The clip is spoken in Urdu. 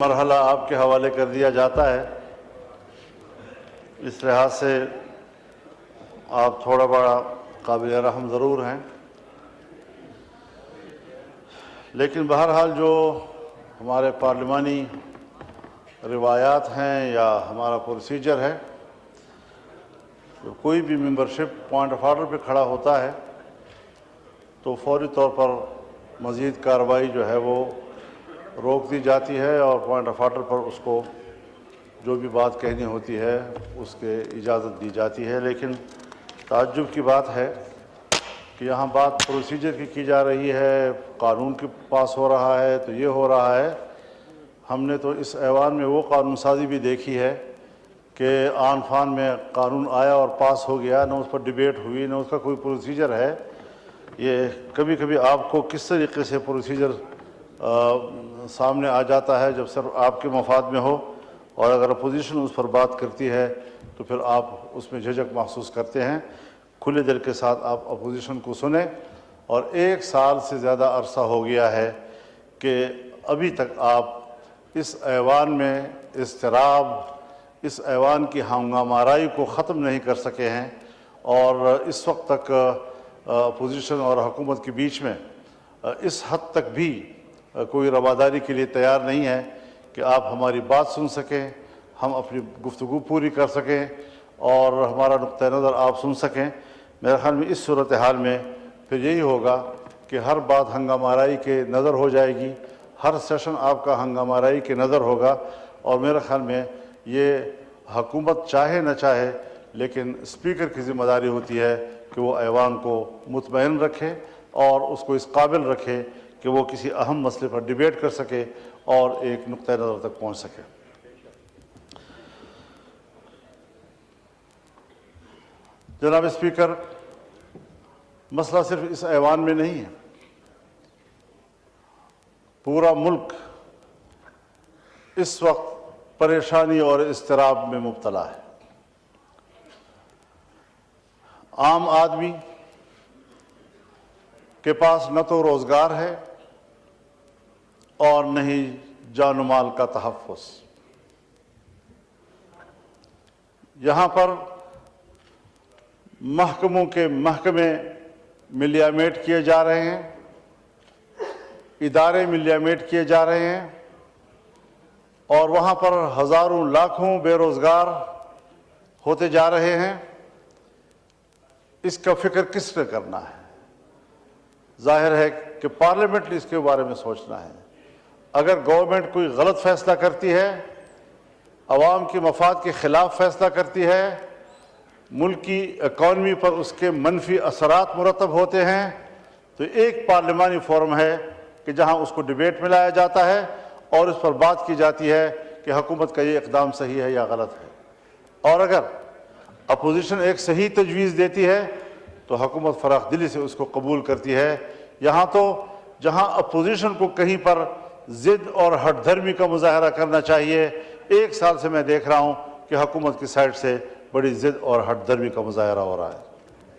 مرحلہ آپ کے حوالے کر دیا جاتا ہے۔ اس لحاظ سے آپ تھوڑا بڑا قابل رحم ضرور ہیں، لیکن بہرحال جو ہمارے پارلیمانی روایات ہیں یا ہمارا پروسیجر ہے، تو کوئی بھی ممبرشپ پوائنٹ آف آرڈر پہ کھڑا ہوتا ہے تو فوری طور پر مزید کارروائی جو ہے وہ روک دی جاتی ہے اور پوائنٹ آف آرڈر پر اس کو جو بھی بات کہنی ہوتی ہے اس کے اجازت دی جاتی ہے۔ لیکن تعجب کی بات ہے کہ یہاں بات پروسیجر کی جا رہی ہے، قانون کے پاس ہو رہا ہے تو یہ ہو رہا ہے۔ ہم نے تو اس ایوان میں وہ قانون سازی بھی دیکھی ہے کہ آن فان میں قانون آیا اور پاس ہو گیا، نہ اس پر ڈیبیٹ ہوئی، نہ اس کا کوئی پروسیجر ہے۔ یہ کبھی کبھی آپ کو کس طریقے سے پروسیجر سامنے آ جاتا ہے جب صرف آپ کے مفاد میں ہو، اور اگر اپوزیشن اس پر بات کرتی ہے تو پھر آپ اس میں جھجک محسوس کرتے ہیں۔ کھلے دل کے ساتھ آپ اپوزیشن کو سنیں، اور 1 سال سے زیادہ عرصہ ہو گیا ہے کہ ابھی تک آپ اس ایوان میں اضطراب، اس ایوان کی ہنگامہ آرائی کو ختم نہیں کر سکے ہیں، اور اس وقت تک اپوزیشن اور حکومت کے بیچ میں اس حد تک بھی کوئی رواداری کے لیے تیار نہیں ہے کہ آپ ہماری بات سن سکیں، ہم اپنی گفتگو پوری کر سکیں اور ہمارا نقطہ نظر آپ سن سکیں۔ میرے خیال میں اس صورتحال میں پھر یہی ہوگا کہ ہر بات ہنگامہ آرائی کے نظر ہو جائے گی، ہر سیشن آپ کا ہنگامہ آرائی کے نظر ہوگا، اور میرے خیال میں یہ حکومت چاہے نہ چاہے لیکن اسپیکر کی ذمہ داری ہوتی ہے کہ وہ ایوان کو مطمئن رکھے اور اس کو اس قابل رکھے کہ وہ کسی اہم مسئلے پر ڈیبیٹ کر سکے اور ایک نقطہ نظر تک پہنچ سکے۔ جناب اسپیکر، مسئلہ صرف اس ایوان میں نہیں ہے، پورا ملک اس وقت پریشانی اور اضطراب میں مبتلا ہے۔ عام آدمی کے پاس نہ تو روزگار ہے اور نہ ہی جان و مال کا تحفظ۔ یہاں پر محکموں کے محکمے ملیامیٹ کیے جا رہے ہیں، ادارے ملیامیٹ کیے جا رہے ہیں، اور وہاں پر ہزاروں لاکھوں بے روزگار ہوتے جا رہے ہیں۔ اس کا فکر کس نے کرنا ہے؟ ظاہر ہے کہ پارلیمنٹ نے اس کے بارے میں سوچنا ہے۔ اگر گورنمنٹ کوئی غلط فیصلہ کرتی ہے، عوام کے مفاد کے خلاف فیصلہ کرتی ہے، ملک کی اکانومی پر اس کے منفی اثرات مرتب ہوتے ہیں، تو ایک پارلیمانی فورم ہے کہ جہاں اس کو ڈیبیٹ میں لایا جاتا ہے اور اس پر بات کی جاتی ہے کہ حکومت کا یہ اقدام صحیح ہے یا غلط ہے۔ اور اگر اپوزیشن ایک صحیح تجویز دیتی ہے تو حکومت فراخ دلی سے اس کو قبول کرتی ہے۔ یہاں تو جہاں اپوزیشن کو کہیں پر ضد اور ہٹ دھرمی کا مظاہرہ کرنا چاہیے، 1 سال سے میں دیکھ رہا ہوں کہ حکومت کی سائٹ سے بڑی ضد اور ہٹ دھرمی کا مظاہرہ ہو رہا ہے۔